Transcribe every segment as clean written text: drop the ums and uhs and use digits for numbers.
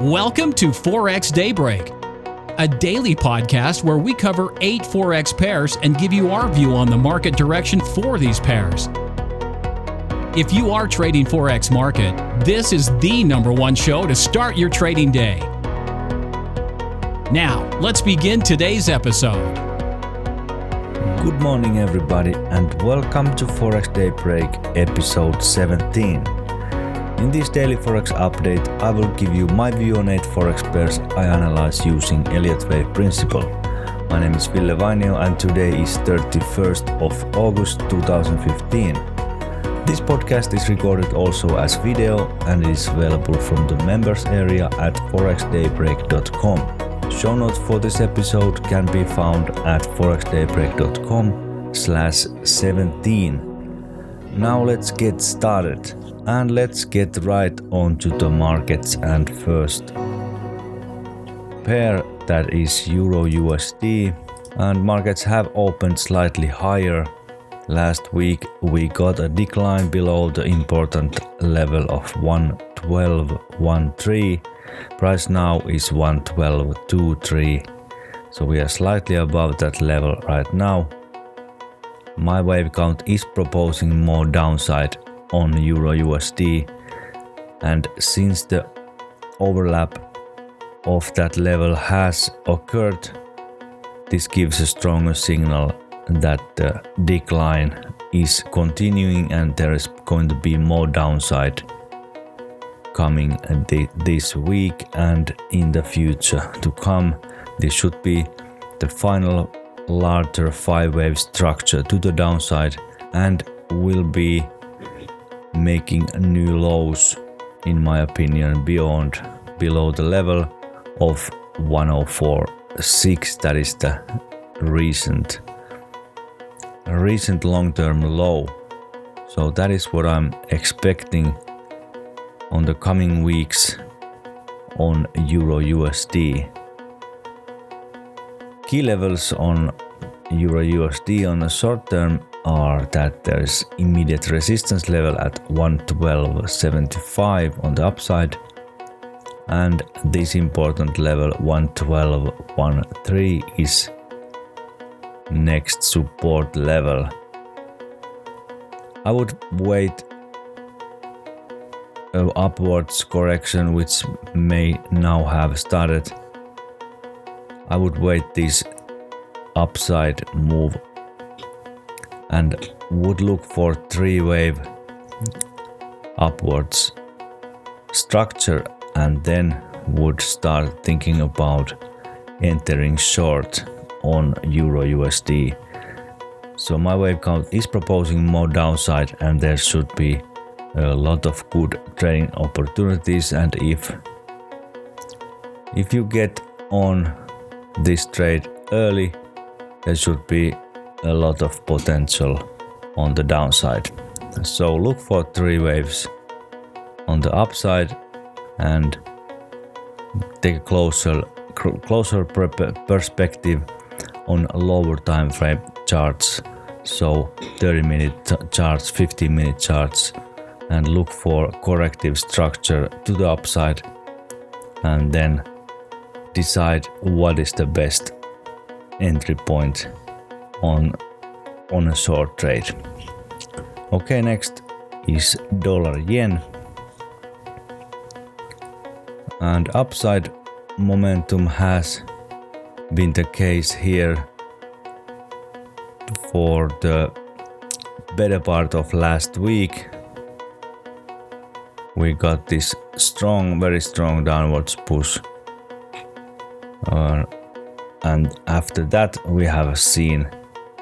Welcome to Forex Daybreak, a daily podcast where we cover 8 Forex pairs and give you our view on the market direction for these pairs. If you are trading Forex market, this is the #1 show to start your trading day. Now, let's begin today's episode. Good morning everybody and welcome to Forex Daybreak episode 17. In this daily Forex update, I will give you my view on 8 Forex pairs I analyze using Elliott wave principle. My name is Ville Vainio and today is 31st of August 2015. This podcast is recorded also as video and is available from the members area at ForexDayBreak.com. Show notes for this episode can be found at ForexDayBreak.com/17. Now let's get started. And let's get right on to the markets, and first pair, that is EURUSD, and markets have opened slightly higher. Last week we got a decline below the important level of 112.13. Price now is 112.23, so we are slightly above that level right now. My wave count is proposing more downside on EURUSD, and since the overlap of that level has occurred, this gives a stronger signal that the decline is continuing and there is going to be more downside coming this week and in the future to come. This should be the final larger 5-wave structure to the downside and will be making new lows, in my opinion, below the level of 104.6. That is the recent long-term low. So that is what I'm expecting on the coming weeks on EURUSD. Key levels on EURUSD on the short term are that there is immediate resistance level at 112.75 on the upside, and this important level 112.13 is next support level. I would wait an upwards correction which may now have started. I would wait this upside move and would look for 3-wave upwards structure, and then would start thinking about entering short on EURUSD. So my wave count is proposing more downside and there should be a lot of good trading opportunities, and if you get on this trade early, there should be a lot of potential on the downside. So look for 3 waves on the upside and take a closer perspective on lower time frame charts, so 30-minute charts, 15-minute charts, and look for corrective structure to the upside and then decide what is the best entry point on a short trade. Okay, next is dollar yen, and upside momentum has been the case here for the better part of last week. We got this very strong downwards push, and after that we have seen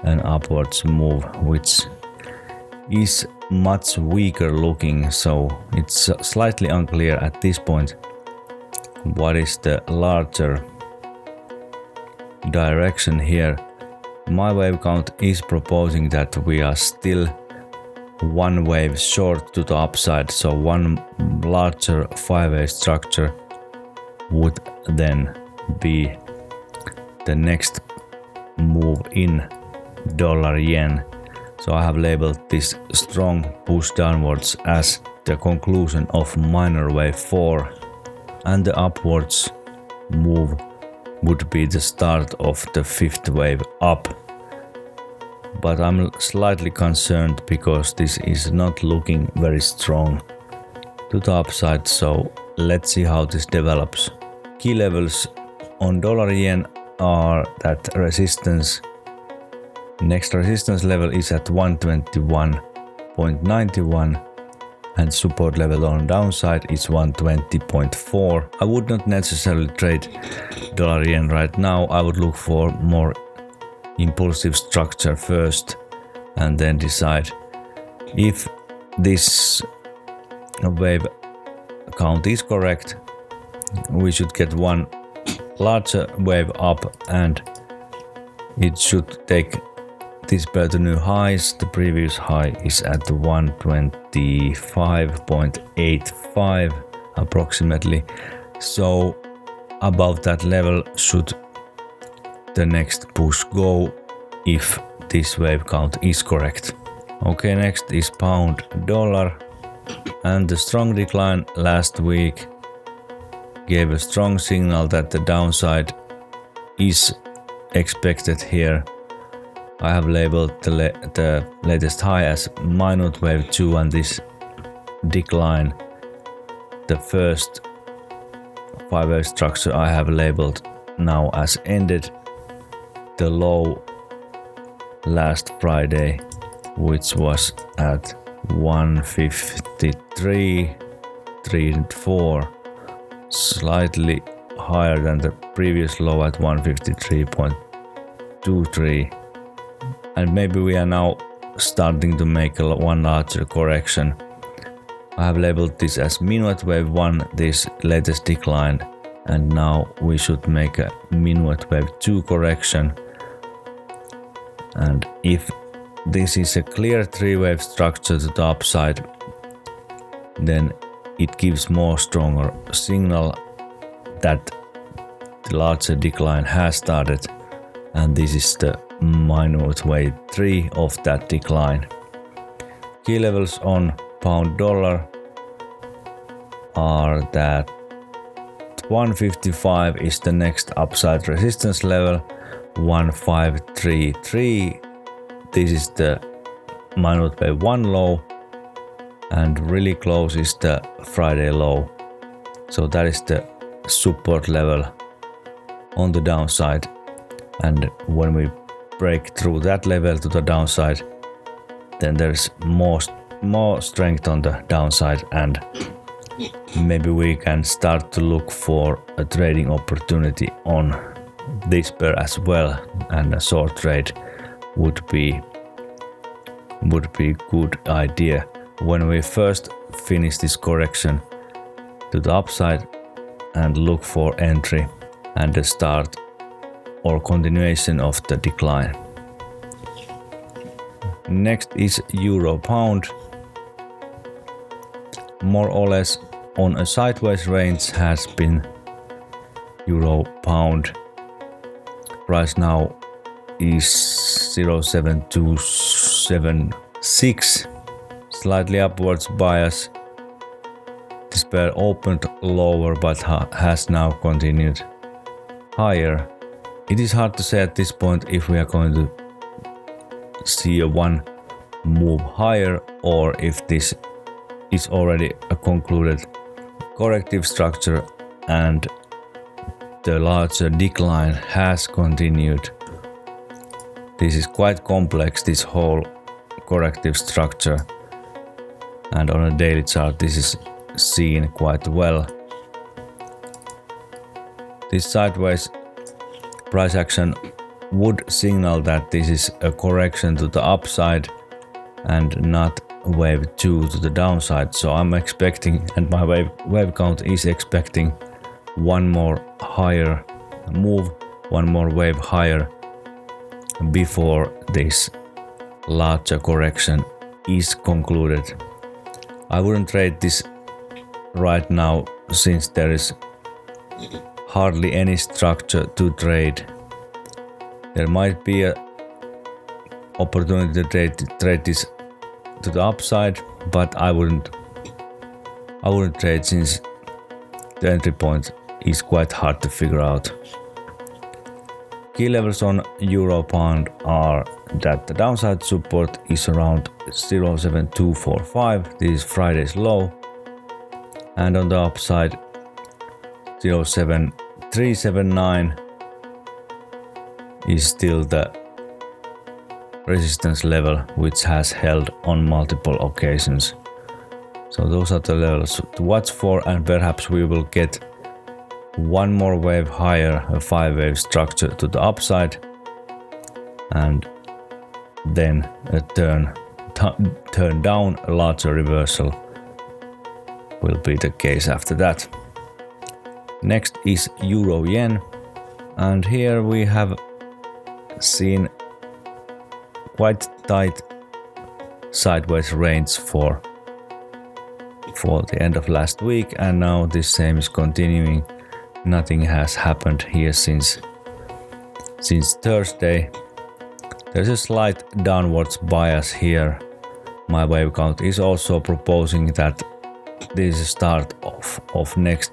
an upwards move which is much weaker looking, so it's slightly unclear at this point what is the larger direction here. My wave count is proposing that we are still 1 wave short to the upside, so one larger 5-wave structure would then be the next move in dollar yen. So I have labeled this strong push downwards as the conclusion of minor wave 4 and the upwards move would be the start of the fifth wave up. But I'm slightly concerned because this is not looking very strong to the upside, so let's see how this develops. Key levels on dollar yen are that resistance. Next resistance level is at 121.91 and support level on downside is 120.4. I would not necessarily trade dollar yen right now. I would look for more impulsive structure first and then decide if this wave count is correct. We should get one larger wave up and it should take this pair to new highs. The previous high is at 125.85 approximately, so above that level should the next push go if this wave count is correct. Okay, next is pound dollar, and the strong decline last week gave a strong signal that the downside is expected here. I have labeled the latest high as minute wave 2 and this decline, the first 5-wave structure, I have labeled now as ended. The low last Friday, which was at 153.34, slightly higher than the previous low at 153.23. And maybe we are now starting to make one larger correction. I have labeled this as minute wave 1, this latest decline, and now we should make a minute wave 2 correction. And if this is a clear 3-wave structure to the upside, then it gives more stronger signal that the larger decline has started, and this is the minute wave 3 of that decline. Key levels on pound dollar are that 155 is the next upside resistance level, 1533, this is the minute wave 1 low, and really close is the Friday low. So that is the support level on the downside, and when we break through that level to the downside, then there's more strength on the downside, and maybe we can start to look for a trading opportunity on this pair as well, and a short trade would be good idea when we first finish this correction to the upside and look for entry and the start or continuation of the decline. Next is euro pound. More or less on a sideways range has been euro pound. Price now is 0.7276, slightly upwards bias. This pair opened lower but has now continued higher. It is hard to say at this point if we are going to see a one move higher or if this is already a concluded corrective structure and the larger decline has continued. This is quite complex, this whole corrective structure, and on a daily chart this is seen quite well. This sideways price action would signal that this is a correction to the upside and not wave 2 to the downside. So I'm expecting, and my wave count is expecting, one more higher move, one more wave higher before this larger correction is concluded. I wouldn't trade this right now since there is hardly any structure to trade. There might be an opportunity to trade this to the upside, but I wouldn't trade since the entry point is quite hard to figure out. Key levels on Euro Pound are that the downside support is around 0.7245, this is Friday's low, and on the upside 0.7379 is still the resistance level which has held on multiple occasions. So those are the levels to watch for, and perhaps we will get one more wave higher, a 5-wave structure to the upside, and then a turn down, a larger reversal will be the case after that. Next is Euro Yen, and here we have seen quite tight sideways range for the end of last week, and now this same is continuing. Nothing has happened here since Thursday. There's a slight downwards bias here. My wave count is also proposing that this is the start of next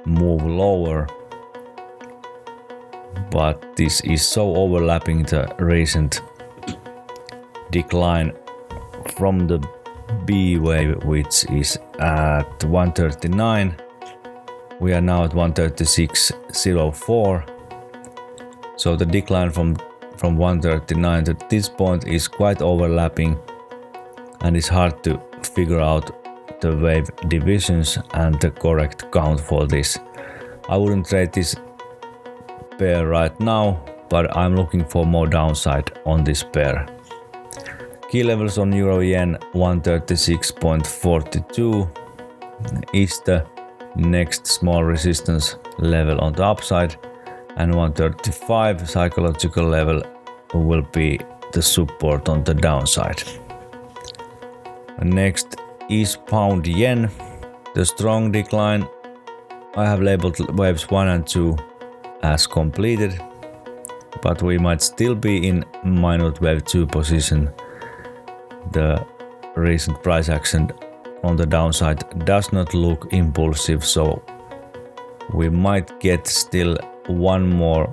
move lower, but this is so overlapping the recent decline from the B wave, which is at 139. We are now at 136.04. So the decline from 139 to this point is quite overlapping, and it's hard to figure out the wave divisions and the correct count for this. I wouldn't trade this pair right now, but I'm looking for more downside on this pair. Key levels on Euro Yen 136.42 is the next small resistance level on the upside, and 135 psychological level will be the support on the downside. Next is Pound Yen. The strong decline, I have labeled waves 1 and 2 as completed, but we might still be in minute wave 2 position. The recent price action on the downside does not look impulsive, so we might get still one more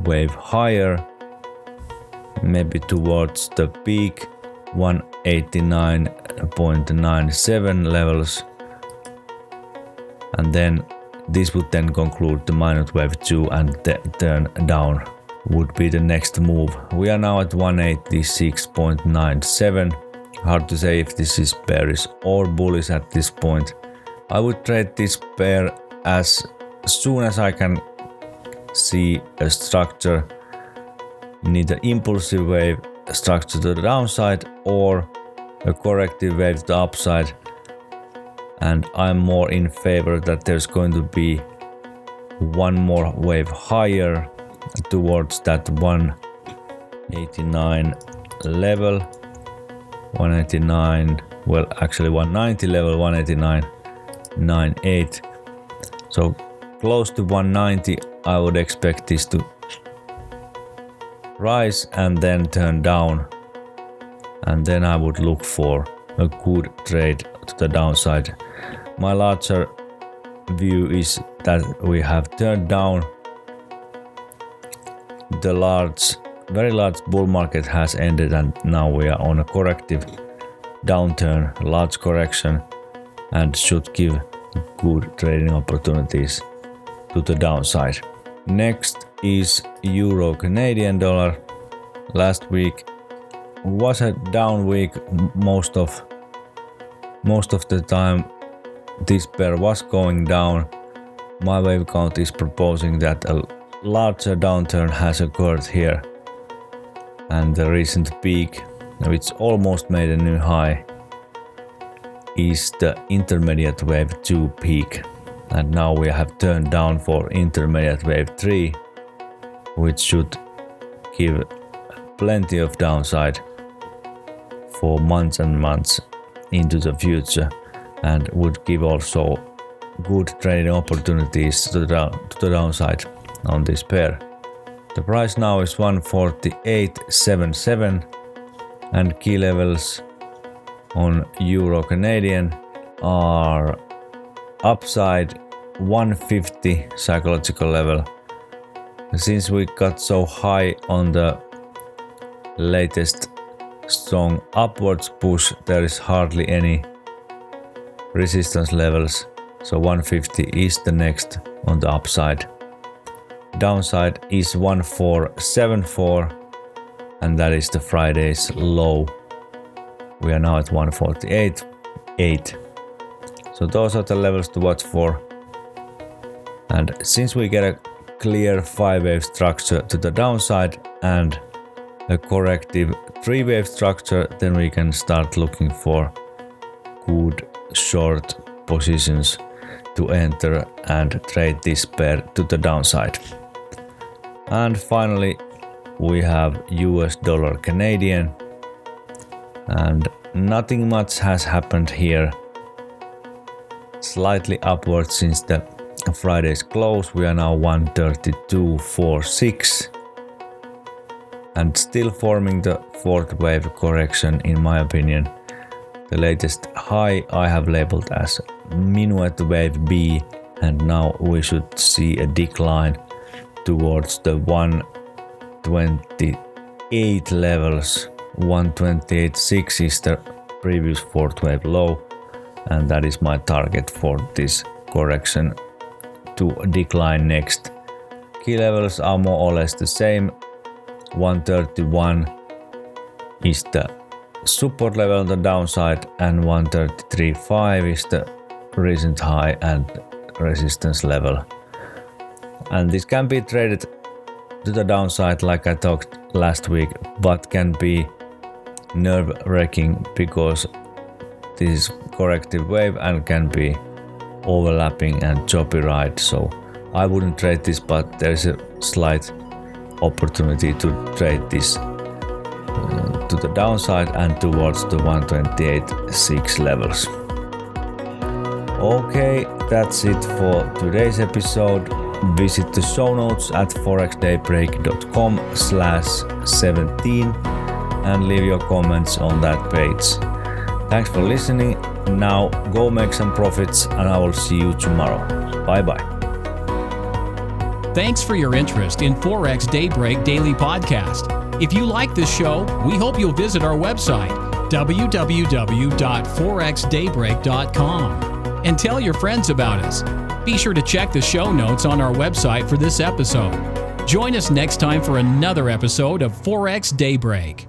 wave higher, maybe towards the peak 189.97 levels, and then this would then conclude the minute wave 2, and the turn down would be the next move. We are now at 186.97. Hard to say if this is bearish or bullish at this point. I would trade this pair as soon as I can see a structure, neither impulsive wave structure to the downside or a corrective wave to the upside, and I'm more in favor that there's going to be one more wave higher towards that 189 level, 189, well actually 190 level, 189.98. So close to 190 I would expect this to rise and then turn down, and then I would look for a good trade to the downside. My larger view is that we have turned down. The very large bull market has ended, and now we are on a corrective downturn, large correction, and should give good trading opportunities to the downside. Next is Euro Canadian dollar. Last week was a down week. Most of the time this pair was going down. My wave count is proposing that a larger downturn has occurred here, and the recent peak, which almost made a new high, is the intermediate wave 2 peak, and now we have turned down for intermediate wave 3, which should give plenty of downside for months and months into the future, and would give also good trading opportunities to the downside on this pair. The price now is 148.77, and key levels on Euro Canadian are upside 150 psychological level. Since we got so high on the latest strong upwards push, there is hardly any resistance levels, so 150 is the next on the upside. Downside is 1474, and that is the Friday's low. We are now at 148.8. So those are the levels to watch for. And since we get a clear 5-wave structure to the downside and a corrective 3-wave structure, then we can start looking for good short positions to enter and trade this pair to the downside. And finally, we have US dollar Canadian, and nothing much has happened here. Slightly upward since the Friday's close. We are now 132.46 and still forming the fourth wave correction, in my opinion. The latest high I have labeled as minuet wave B, and now we should see a decline towards the 128 levels. 128.6 is the previous fourth wave low, and that is my target for this correction to decline next. Key levels are more or less the same. 131 is the support level on the downside, and 133.5 is the recent high and resistance level. And this can be traded to the downside like I talked last week, but can be nerve-wracking because this is corrective wave and can be overlapping and choppy ride. So I wouldn't trade this, but there is a slight opportunity to trade this to the downside and towards the 128.6 levels. Okay, that's it for today's episode. Visit the show notes at ForexDayBreak.com/17 and leave your comments on that page. Thanks for listening. Now go make some profits, and I will see you tomorrow. Bye bye. Thanks for your interest in Forex Daybreak Daily Podcast. If you like this show, we hope you'll visit our website, www.ForexDayBreak.com, and tell your friends about us. Be sure to check the show notes on our website for this episode. Join us next time for another episode of Forex Daybreak.